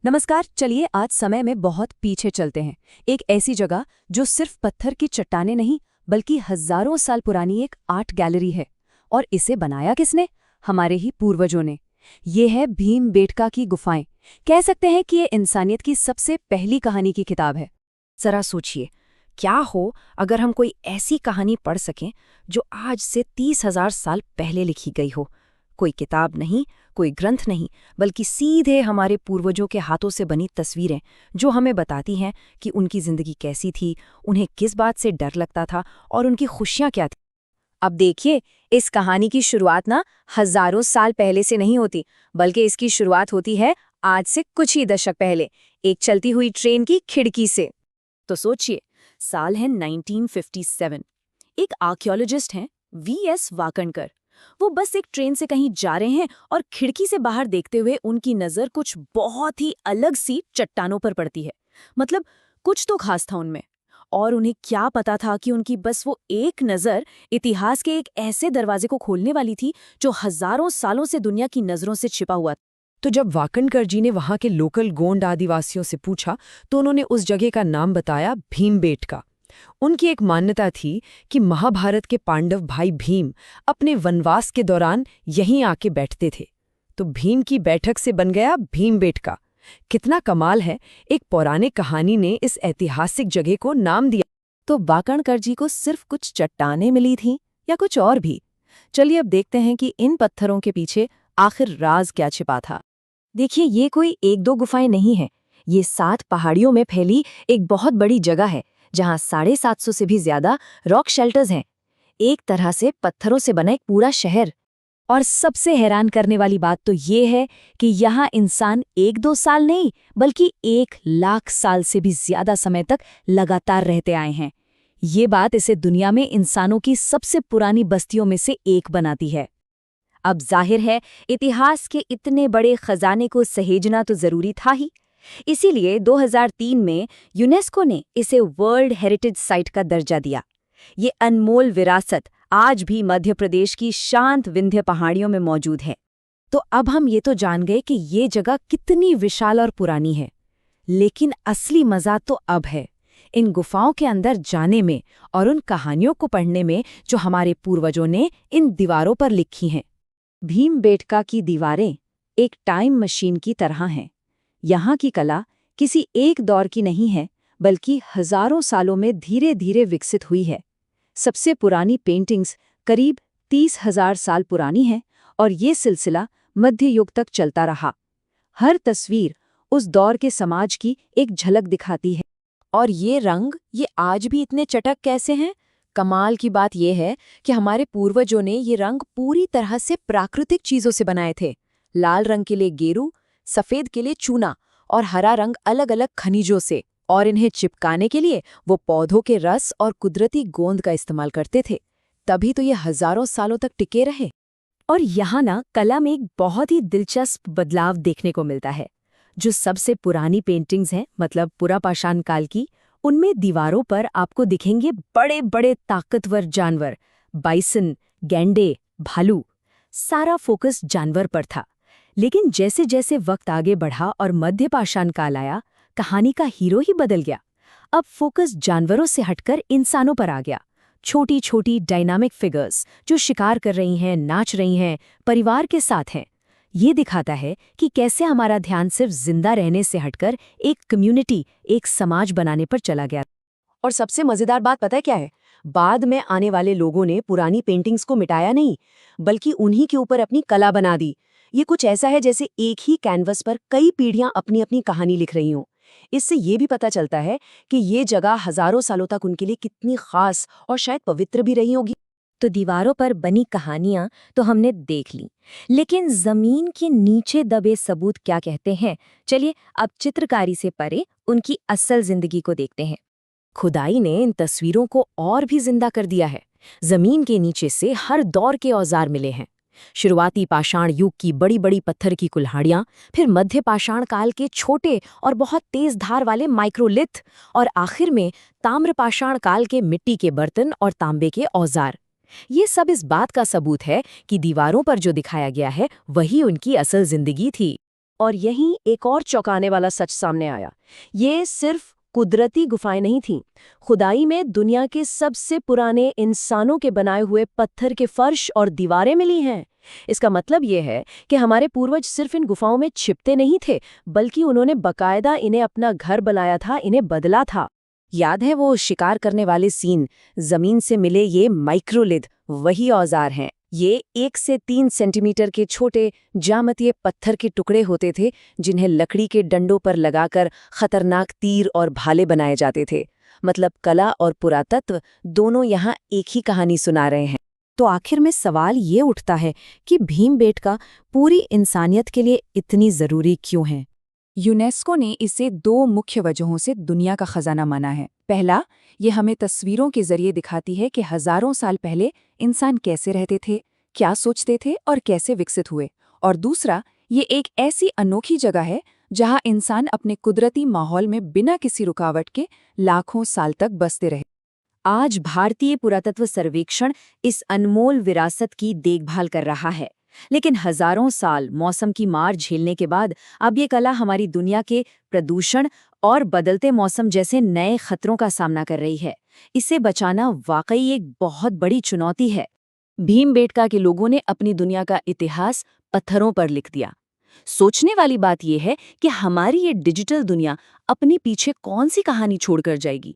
नमस्कार। चलिए आज समय में बहुत पीछे चलते हैं। एक ऐसी जगह जो सिर्फ पत्थर की चट्टानें नहीं बल्कि हजारों साल पुरानी एक आर्ट गैलरी है। और इसे बनाया किसने? हमारे ही पूर्वजों ने। ये है भीमबेटका की गुफाएं। कह सकते हैं कि ये इंसानियत की सबसे पहली कहानी की किताब है। जरा सोचिए, क्या हो अगर हम कोई ऐसी कहानी पढ़ सकें जो आज से 30,000 साल पहले लिखी गई हो। कोई किताब नहीं, कोई ग्रंथ नहीं, बल्कि सीधे हमारे पूर्वजों के हाथों से बनी तस्वीरें जो हमें बताती हैं कि उनकी जिंदगी कैसी थी, उन्हें किस बात से डर लगता था और उनकी खुशियां क्या थी। अब देखिए, इस कहानी की शुरुआत ना हजारों साल पहले से नहीं होती, बल्कि इसकी शुरुआत होती है आज से कुछ ही दशक पहले, एक चलती हुई ट्रेन की खिड़की से। तो सोचिए, साल है 1957। एक आर्कियोलॉजिस्ट हैं वीएस वाकणकर। वो बस एक ट्रेन से कहीं जा रहे हैं और खिड़की से बाहर देखते हुए उनकी नज़र कुछ बहुत ही अलग सी चट्टानों पर पड़ती है। मतलब कुछ तो खास था उनमें। और उन्हें क्या पता था कि उनकी बस वो एक नज़र इतिहास के एक ऐसे दरवाजे को खोलने वाली थी जो हजारों सालों से दुनिया की नज़रों से छिपा हुआ था। तो जब वाकणकर जी ने वहां के लोकल गोंड आदिवासियों से पूछा तो उन्होंने उस जगह का नाम बताया भीमबेटका। उनकी एक मान्यता थी कि महाभारत के पांडव भाई भीम अपने वनवास के दौरान यहीं आके बैठते थे। तो भीम की बैठक से बन गया भीमबेटका। कितना कमाल है, एक पौराणिक कहानी ने इस ऐतिहासिक जगह को नाम दिया। तो वाकणकर जी को सिर्फ कुछ चट्टानें मिली थीं या कुछ और भी? चलिए अब देखते हैं कि इन पत्थरों के पीछे आखिर राज क्या छिपा था। देखिए, ये कोई एक दो गुफाएं नहीं हैं। ये 7 पहाड़ियों में फैली एक बहुत बड़ी जगह है जहां 750 से भी ज्यादा रॉक शेल्टर्स हैं। एक तरह से पत्थरों से बना एक पूरा शहर। और सबसे हैरान करने वाली बात तो ये है कि यहाँ इंसान 1-2 साल नहीं बल्कि 1 लाख साल से भी ज्यादा समय तक लगातार रहते आए हैं। ये बात इसे दुनिया में इंसानों की सबसे पुरानी बस्तियों में से एक बनाती है। अब जाहिर है, इतिहास के इतने बड़े खजाने को सहेजना तो जरूरी था ही। इसीलिए 2003 में यूनेस्को ने इसे वर्ल्ड हेरिटेज साइट का दर्जा दिया। ये अनमोल विरासत आज भी मध्य प्रदेश की शांत विंध्य पहाड़ियों में मौजूद है। तो अब हम ये तो जान गए कि ये जगह कितनी विशाल और पुरानी है। लेकिन असली मजा तो अब है इन गुफाओं के अंदर जाने में और उन कहानियों को पढ़ने में जो हमारे पूर्वजों ने इन दीवारों पर लिखी हैं। भीमबेटका की दीवारें एक टाइम मशीन की तरह हैं। यहाँ की कला किसी एक दौर की नहीं है, बल्कि हजारों सालों में धीरे धीरे विकसित हुई है। सबसे पुरानी पेंटिंग्स करीब 30,000 साल पुरानी हैं और ये सिलसिला मध्य युग तक चलता रहा। हर तस्वीर उस दौर के समाज की एक झलक दिखाती है। और ये रंग, ये आज भी इतने चटक कैसे हैं? कमाल की बात यह है कि हमारे पूर्वजों ने ये रंग पूरी तरह से प्राकृतिक चीजों से बनाए थे। लाल रंग के लिए गेरू, सफेद के लिए चूना और हरा रंग अलग अलग खनिजों से। और इन्हें चिपकाने के लिए वो पौधों के रस और कुदरती गोंद का इस्तेमाल करते थे। तभी तो ये हजारों सालों तक टिके रहे। और यहाँ ना कला में एक बहुत ही दिलचस्प बदलाव देखने को मिलता है। जो सबसे पुरानी पेंटिंग्स हैं, मतलब पुरापाषाण काल की, उनमें दीवारों पर आपको दिखेंगे बड़े बड़े ताकतवर जानवर, बाइसन, गैंडे, भालू। सारा फोकस जानवर पर था। लेकिन जैसे जैसे वक्त आगे बढ़ा और मध्यपाषाण काल आया, कहानी का हीरो ही बदल गया। अब फोकस जानवरों से हटकर इंसानों पर आ गया। छोटी छोटी डायनामिक फिगर्स जो शिकार कर रही हैं, नाच रही हैं, परिवार के साथ हैं। ये दिखाता है कि कैसे हमारा ध्यान सिर्फ जिंदा रहने से हटकर एक कम्युनिटी, एक समाज बनाने पर चला गया। और सबसे मजेदार बात पता है क्या है? बाद में आने वाले लोगों ने पुरानी पेंटिंग्स को मिटाया नहीं, बल्कि उन्हीं के ऊपर अपनी कला बना दी। ये कुछ ऐसा है जैसे एक ही कैनवस पर कई पीढ़ियां अपनी अपनी कहानी लिख रही हों। इससे ये भी पता चलता है कि ये जगह हजारों सालों तक उनके लिए कितनी खास और शायद पवित्र भी रही होगी। तो दीवारों पर बनी कहानियां तो हमने देख ली, लेकिन जमीन के नीचे दबे सबूत क्या कहते हैं? चलिए अब चित्रकारी से परे उनकी असल जिंदगी को देखते हैं। खुदाई ने इन तस्वीरों को और भी जिंदा कर दिया है। जमीन के नीचे से हर दौर के औजार मिले हैं। शुरुआती पाषाण युग की बड़ी बड़ी पत्थर की कुल्हाड़ियां, फिर मध्य पाषाण काल के छोटे और बहुत तेज धार वाले माइक्रोलिथ, और आखिर में ताम्र पाषाण काल के मिट्टी के बर्तन और तांबे के औजार। ये सब इस बात का सबूत है कि दीवारों पर जो दिखाया गया है वही उनकी असल जिंदगी थी। और यहीं एक और चौंकाने वाला सच सामने आया। ये सिर्फ कुदरती गुफाएं नहीं थीं। खुदाई में दुनिया के सबसे पुराने इंसानों के बनाए हुए पत्थर के फर्श और दीवारें मिली हैं। इसका मतलब ये है कि हमारे पूर्वज सिर्फ इन गुफाओं में छिपते नहीं थे, बल्कि उन्होंने बकायदा इन्हें अपना घर बनाया था, इन्हें बदला था। याद है वो शिकार करने वाले सीन? जमीन से मिले ये माइक्रोलिथ वही औजार हैं। ये 1 से 3 सेंटीमीटर के छोटे जामतीय पत्थर के टुकड़े होते थे, जिन्हें लकड़ी के डंडों पर लगाकर खतरनाक तीर और भाले बनाए जाते थे। मतलब कला और पुरातत्व दोनों यहाँ एक ही कहानी सुना रहे हैं। तो आखिर में सवाल ये उठता है कि भीमबेटका पूरी इंसानियत के लिए इतनी ज़रूरी क्यों है? यूनेस्को ने इसे 2 मुख्य वजहों से दुनिया का खजाना माना है। पहला, ये हमें तस्वीरों के जरिए दिखाती है कि हजारों साल पहले इंसान कैसे रहते थे, क्या सोचते थे और कैसे विकसित हुए। और दूसरा, ये एक ऐसी अनोखी जगह है जहां इंसान अपने कुदरती माहौल में बिना किसी रुकावट के लाखों साल तक बसते रहे। आज भारतीय पुरातत्व सर्वेक्षण इस अनमोल विरासत की देखभाल कर रहा है, लेकिन हजारों साल मौसम की मार झेलने के बाद अब ये कला हमारी दुनिया के प्रदूषण और बदलते मौसम जैसे नए खतरों का सामना कर रही है। इसे बचाना वाकई एक बहुत बड़ी चुनौती है। भीमबेटका के लोगों ने अपनी दुनिया का इतिहास पत्थरों पर लिख दिया। सोचने वाली बात यह है कि हमारी ये डिजिटल दुनिया अपने पीछे कौन सी कहानी छोड़कर जाएगी।